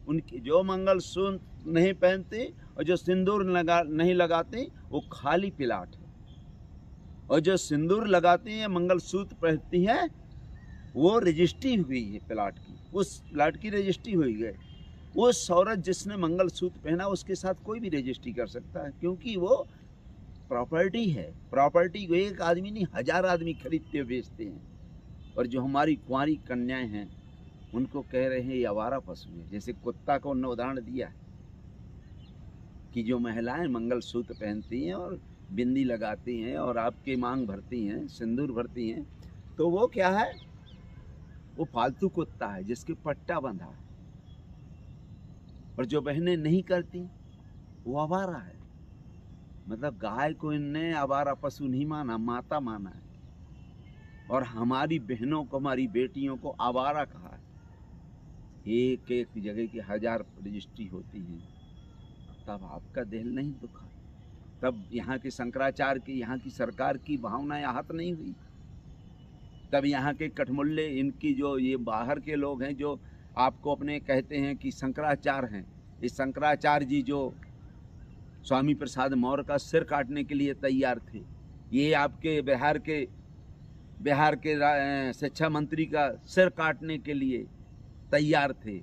उनकी जो मंगलसूत्र नहीं पहनते और जो सिंदूर नहीं लगाते वो खाली प्लाट है, और जो सिंदूर लगाती हैं मंगलसूत्र पहनती हैं वो रजिस्ट्री हुई है प्लाट की, उस प्लाट की रजिस्ट्री हुई है। वो औरत जिसने मंगलसूत्र पहना उसके साथ कोई भी रजिस्ट्री कर सकता है, क्योंकि वो प्रॉपर्टी है। प्रॉपर्टी को एक आदमी नहीं 1000 आदमी खरीदते बेचते हैं। और जो हमारी कुंवारी कन्याएं हैं उनको कह रहे हैं ये आवारा पशु है। जैसे कुत्ता को उन्होंने उदाहरण दिया कि जो महिलाएं मंगलसूत्र पहनती हैं और बिंदी लगाती हैं और आपकी मांग भरती हैं, सिंदूर भरती हैं, तो वो क्या है, वो पालतू कुत्ता है जिसके पट्टा बंधा है। और जो बहनें नहीं करती वो आवारा है। मतलब गाय को इनने आवारा पशु नहीं माना, माता माना है। और हमारी बहनों को, हमारी बेटियों को आवारा कहा है। एक एक जगह की 1000 रजिस्ट्री होती है। तब आपका दिल नहीं दुखा? तब यहाँ के शंकराचार्य की, यहाँ की सरकार की भावनाएं आहत नहीं हुई? तब यहाँ के कठमुल्ले, इनकी जो ये बाहर के लोग हैं जो आपको अपने कहते हैं कि शंकराचार्य हैं, इस शंकराचार्य जी जो स्वामी प्रसाद मौर्य का सिर काटने के लिए तैयार थे, ये आपके बिहार के शिक्षा मंत्री का सिर काटने के लिए तैयार थे,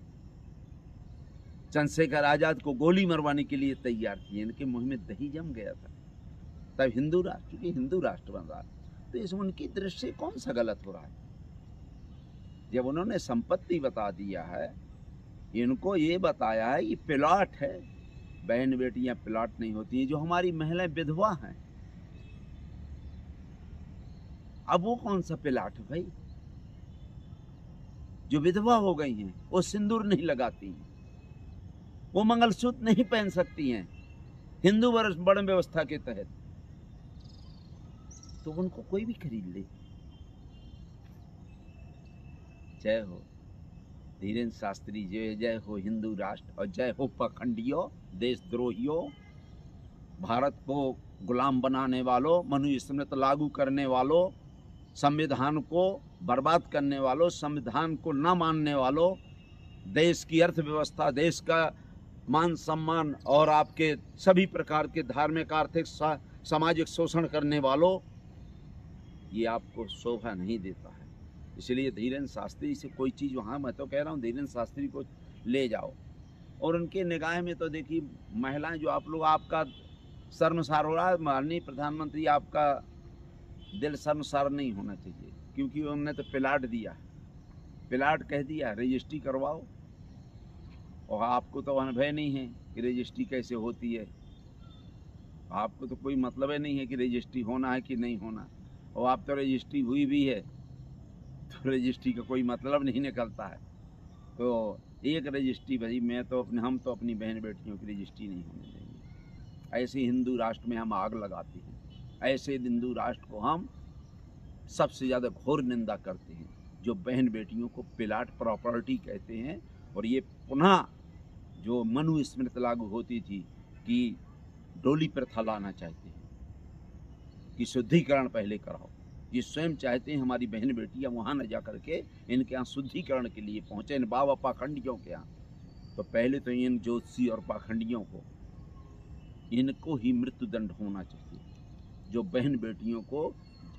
चंद्रशेखर आजाद को गोली मरवाने के लिए तैयार थे। इनके मुंह में दही जम गया था। तब हिंदू राष्ट्र की हिंदू राष्ट्र बन रहा। तो इसमें उनकी दृष्टि कौन सा गलत हो रहा है? जब उन्होंने संपत्ति बता दिया है, इनको ये बताया है ये प्लाट है, बहन बेटियां प्लाट नहीं होती हैं। जो हमारी महिलाएं विधवा हैं, अब वो कौन सा प्लाट है भाई? जो विधवा हो गई हैं वो सिंदूर नहीं लगाती हैं, वो मंगलसूत्र नहीं पहन सकती हैं हिंदू वर्ण व्यवस्था के तहत, तो उनको कोई भी खरीद ले। जय हो धीरेन्द्र शास्त्री, जय हो हिंदू राष्ट्र, और जय हो पाखंडियों, देशद्रोहियों, भारत को गुलाम बनाने वालों, मनुस्मृति लागू करने वालों, संविधान को बर्बाद करने वालों, संविधान को न मानने वालों, देश की अर्थव्यवस्था, देश का मान सम्मान और आपके सभी प्रकार के धार्मिक, आर्थिक, सामाजिक शोषण करने वालों, ये आपको शोभा नहीं देता है। इसलिए धीरेन्द्र शास्त्री से कोई चीज़, वहाँ मैं तो कह रहा हूँ धीरेन्द्र शास्त्री को ले जाओ, और उनके निगाह में तो देखिए महिलाएं जो आप लोग, आपका शर्मसार हो रहा है। माननीय प्रधानमंत्री, आपका दिल शर्मसार नहीं होना चाहिए, क्योंकि उन्होंने तो प्लाट दिया, प्लाट कह दिया, रजिस्ट्री करवाओ। और आपको तो अनुभव नहीं है कि रजिस्ट्री कैसे होती है, आपको तो कोई मतलब ही नहीं है कि रजिस्ट्री होना है कि नहीं होना। और आप तो रजिस्ट्री हुई भी है तो रजिस्ट्री का कोई मतलब नहीं निकलता है। तो एक रजिस्ट्री भाई, हम तो अपनी बहन बेटियों की रजिस्ट्री नहीं होने देंगे। ऐसे हिंदू राष्ट्र में हम आग लगाते हैं, ऐसे हिंदू राष्ट्र को हम सबसे ज़्यादा घोर निंदा करते हैं, जो बहन बेटियों को प्लाट प्रॉपर्टी कहते हैं। और ये पुनः जो मनुस्मृति लागू होती थी कि डोली प्रथा लाना चाहते हैं कि शुद्धिकरण पहले कराओ। ये स्वयं चाहते हैं हमारी बहन बेटियां वहाँ न जा करके इनके यहाँ शुद्धिकरण के लिए पहुँचे, इन बाबा पाखंडियों के यहाँ। तो पहले तो इन ज्योतिषी और पाखंडियों को, इनको ही मृत्यु दंड होना चाहिए। जो बहन बेटियों को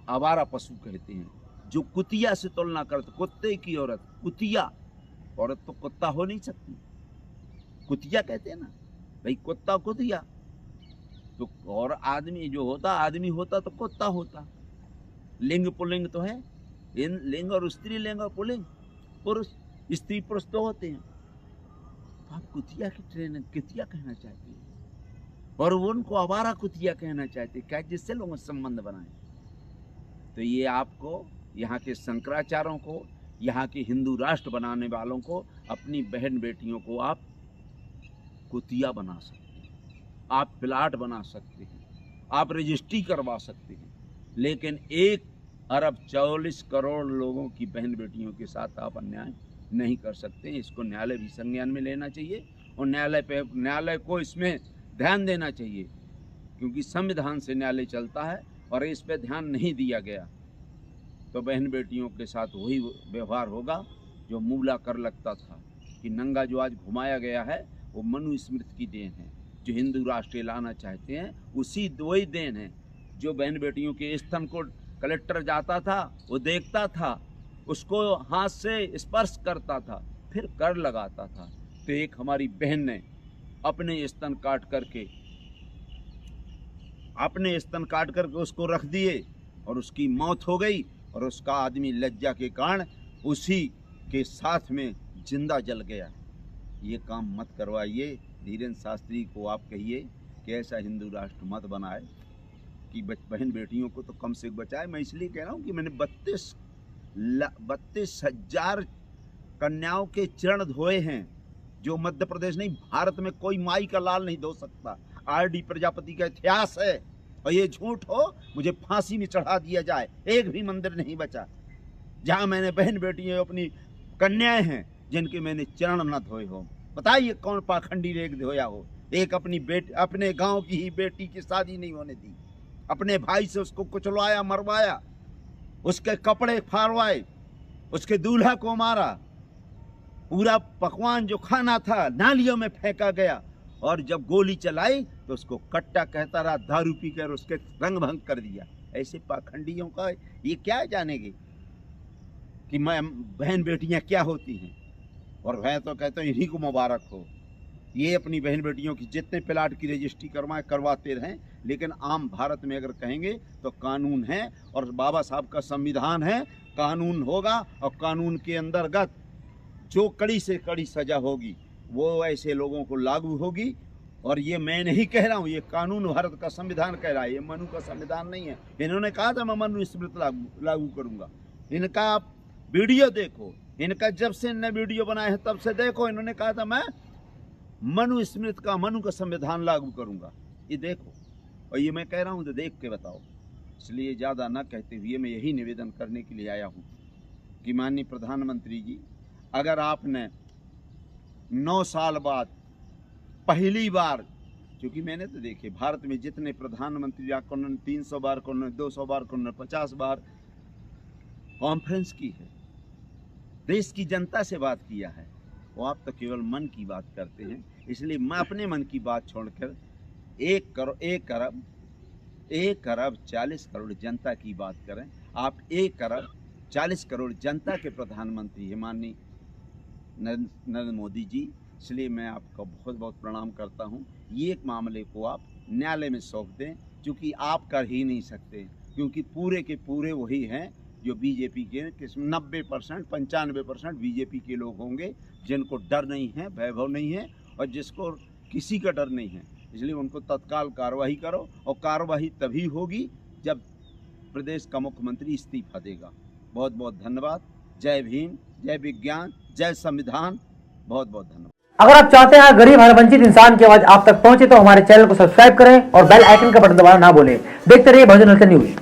आवारा पशु कहते हैं, जो कुतिया से तुलना करते, कुत्ते की औरत, कुतिया औरत तो कुत्ता हो नहीं सकती, कुतिया कहते हैं ना भाई, कुत्ता कुतिया। तो और आदमी जो होता, आदमी होता तो कुत्ता होता। लिंग पुल्लिंग तो है, लिंग और स्त्रीलिंग और पुल्लिंग, पुरुष स्त्री पुरुष तो होते हैं। तो आप कुतिया की ट्रेनिंग कुतिया कहना चाहते हैं, और उनको आवारा कुतिया कहना चाहते हैं क्या, जिससे लोग संबंध बनाए। तो ये आपको, यहाँ के शंकराचार्यों को, यहाँ के हिंदू राष्ट्र बनाने वालों को, अपनी बहन बेटियों को आप कुतिया बना सकते हैं, आप प्लाट बना सकते हैं, आप रजिस्ट्री करवा सकते हैं, लेकिन 1,40 करोड़ लोगों की बहन बेटियों के साथ आप अन्याय नहीं कर सकते। इसको न्यायालय भी संज्ञान में लेना चाहिए, और न्यायालय को इसमें ध्यान देना चाहिए, क्योंकि संविधान से न्यायालय चलता है। और इस पे ध्यान नहीं दिया गया तो बहन बेटियों के साथ वही व्यवहार होगा जो मूला कर लगता था। कि नंगा जो आज घुमाया गया है वो मनुस्मृति की देन है। जो हिंदू राष्ट्र लाना चाहते हैं उसी वही देन है। जो बहन बेटियों के स्तन को कलेक्टर जाता था, वो देखता था, उसको हाथ से स्पर्श करता था, फिर कर लगाता था। तो एक हमारी बहन ने अपने स्तन काट करके उसको रख दिए और उसकी मौत हो गई, और उसका आदमी लज्जा के कारण उसी के साथ में जिंदा जल गया। ये काम मत करवाइए। धीरेन्द्र शास्त्री को आप कहिए कि ऐसा हिंदू राष्ट्र मत बनाए कि बहन बेटियों को तो कम से बचाए। मैं इसलिए कह रहा हूँ कि मैंने 32,000 कन्याओं के चरण धोए हैं, जो मध्य प्रदेश नहीं भारत में कोई माई का लाल नहीं धो सकता। RD प्रजापति का इतिहास है, और ये झूठ हो मुझे फांसी में चढ़ा दिया जाए, एक भी मंदिर नहीं बचा जहां मैंने बहन बेटियां अपनी कन्याएं हैं जिनके मैंने चरण न धोए हो। बताइए कौन पाखंडी रेख धोया हो। एक अपने गांव की ही बेटी की शादी नहीं होने दी, अपने भाई से उसको कुचलवाया, मरवाया, उसके कपड़े फाड़वाए, उसके दूल्हा को मारा, पूरा पकवान जो खाना था नालियों में फेंका गया, और जब गोली चलाई तो उसको कट्टा कहता रहा, दारू पी कर उसके रंग भंग कर दिया। ऐसे पाखंडियों का ये क्या जानेंगे कि मैं बहन बेटियां क्या होती हैं। और मैं तो कहता हूँ इन्हीं को मुबारक हो। ये अपनी बहन बेटियों की जितने प्लाट की रजिस्ट्री करवाते रहें, लेकिन आम भारत में अगर कहेंगे तो कानून है और बाबा साहब का संविधान है, कानून होगा, और कानून के अंतर्गत जो कड़ी से कड़ी सजा होगी वो ऐसे लोगों को लागू होगी। और ये मैं नहीं कह रहा हूँ, ये कानून भारत का संविधान कह रहा है, ये मनु का संविधान नहीं है। इन्होंने कहा था मैं मनुस्मृति लागू करूँगा। इनका आप वीडियो देखो, इनका जब से इन्होंने वीडियो बनाए हैं तब से देखो, इन्होंने कहा था मैं मनुस्मृति का, मनु का संविधान लागू करूँगा। ये देखो, और ये मैं कह रहा हूँ तो देख के बताओ। इसलिए ज़्यादा न कहते हुए मैं यही निवेदन करने के लिए आया हूँ कि माननीय प्रधानमंत्री जी, अगर आपने 9 साल बाद पहली बार, क्योंकि मैंने तो देखे भारत में जितने प्रधानमंत्री आपको 300 बार को 200 बार को 50 बार कॉन्फ्रेंस की है, देश की जनता से बात किया है, वो आप तो केवल मन की बात करते हैं। इसलिए मैं अपने मन की बात छोड़कर 1 अरब 40 करोड़ जनता की बात करें। आप 1 अरब 40 करोड़ जनता के प्रधानमंत्री हैं माननीय नरेंद्र मोदी जी। इसलिए मैं आपका बहुत बहुत प्रणाम करता हूं। ये एक मामले को आप न्यायालय में सौंप दें, क्योंकि आप कर ही नहीं सकते, क्योंकि पूरे के पूरे वही हैं जो बीजेपी के 90% 95% बीजेपी के लोग होंगे, जिनको डर नहीं है, वैभव नहीं है, और जिसको किसी का डर नहीं है। इसलिए उनको तत्काल कार्रवाई करो, और कार्रवाई तभी होगी जब प्रदेश का मुख्यमंत्री इस्तीफा देगा। बहुत बहुत धन्यवाद। जय भीम, जय विज्ञान, जय संविधान। बहुत बहुत धन्यवाद। अगर आप चाहते हैं गरीब हर वंचित इंसान की आवाज आप तक पहुंचे तो हमारे चैनल को सब्सक्राइब करें और बेल आइकन का बटन दबाना ना भूलें। देखते रहिए बहुजन न्यूज।